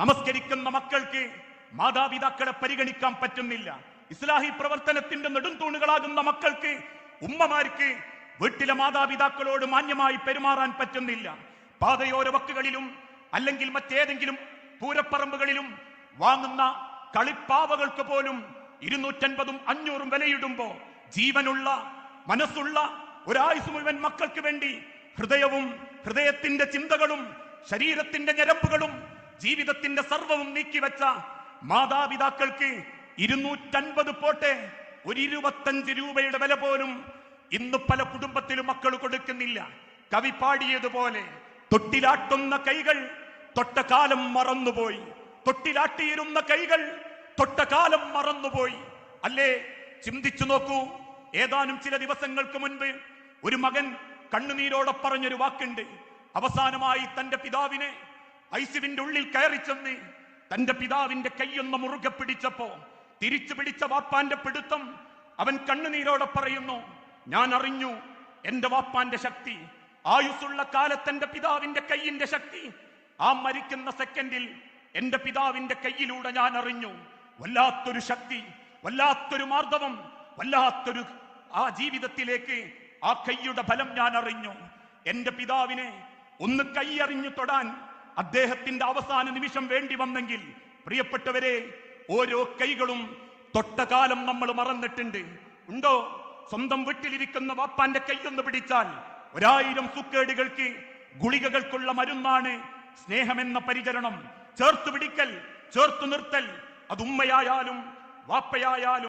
നമസ്കരിക്കുന്ന മക്കൾക്ക് മാതാപിതാക്കളെ പരിഗണിക്കാൻ പറ്റുന്നില്ല. ഇസ്ലാഹി പ്രവർത്തനത്തിന്റെ നെടുംതൂണുകളാകുന്ന മക്കൾക്ക്, ഉമ്മമാർക്ക് വീട്ടിലെ മാതാപിതാക്കളോട് മാന്യമായി പെരുമാറാൻ പറ്റുന്നില്ല. പാതയോര വക്കുകളിലും അല്ലെങ്കിൽ മറ്റേതെങ്കിലും പൂരപ്പറമ്പുകളിലും വാങ്ങുന്ന കളിപ്പാവകൾക്ക് പോലും 250ഉം 500ഉം വിലയിടുമ്പോ ജീവനുള്ള മനസ്സുള്ള ഒരായുസ് മുഴുവൻ മക്കൾക്ക് വേണ്ടി ഹൃദയവും ഹൃദയത്തിന്റെ ചിന്തകളും ശരീരത്തിന്റെ ഞരമ്പുകളും ജീവിതത്തിന്റെ സർവവും നീക്കിവെച്ച മാതാപിതാക്കൾക്ക് 250 പോട്ടെ, ഒരു 25 രൂപയുടെ വില പോലും ഇന്ന് പല കുടുംബത്തിലും മക്കൾ കൊടുക്കുന്നില്ല. കവി പാടിയതുപോലെ തൊട്ടിലാട്ടുന്ന കൈകൾ തൊട്ട കാലം മറന്നുപോയി, തൊട്ടിലാട്ടിയിരുന്ന കൈകൾ തൊട്ട കാലം മറന്നുപോയി. അല്ലേ, ചിന്തിച്ചു നോക്കൂ. ഏതാനും ചില ദിവസങ്ങൾക്ക് മുൻപ് ഒരു മകൻ കണ്ണുനീരോടെ പറഞ്ഞൊരു വാക്കുണ്ട്. അവസാനമായി തന്റെ പിതാവിനെ ഐസിവിന്റെ ഉള്ളിൽ കയറി ചെന്ന് തന്റെ പിതാവിന്റെ കൈയൊന്ന് മുറുകെ പിടിച്ചപ്പോ തിരിച്ചു പിടിച്ച വാപ്പാന്റെ പിടുത്തം അവൻ കണ്ണുനീരോടെ പറയുന്നു, ഞാൻ അറിഞ്ഞു എന്റെ വാപ്പാന്റെ ശക്തി, ആയുസ്സുള്ള കാലത്ത് എന്റെ പിതാവിന്റെ കൈയിന്റെ ശക്തി. ആ മരിക്കുന്ന സെക്കൻഡിൽ എന്റെ പിതാവിന്റെ കൈയിലൂടെ ഞാൻ അറിഞ്ഞു. വല്ലാത്തൊരു ശക്തി, വല്ലാത്തൊരു മാർദ്ദവം, വല്ലാത്തൊരു ആ ജീവിതത്തിലേക്ക് ആ കൈയുടെ ഫലം ഞാൻ അറിഞ്ഞു. എന്റെ പിതാവിനെ ഒന്ന് കൈയറിഞ്ഞു തൊടാൻ അദ്ദേഹത്തിന്റെ അവസാന നിമിഷം വേണ്ടി വന്നെങ്കിൽ, പ്രിയപ്പെട്ടവരെ, ഓരോ കൈകളും തൊട്ട കാലം നമ്മൾ മറന്നിട്ടുണ്ട്. ഉണ്ടോ? സ്വന്തം വീട്ടിലിരിക്കുന്ന വാപ്പാന്റെ കൈയൊന്ന് പിടിച്ചാൽ 1000 സുക്കേടുകൾക്ക് ഗുളികകൾക്കുള്ള മരുന്നാണ് സ്നേഹമെന്ന പരിചരണം. ചേർത്തു പിടിക്കൽ, ചേർത്തു നിർത്തൽ, അത് ഉമ്മയായാലും വാപ്പയായാലും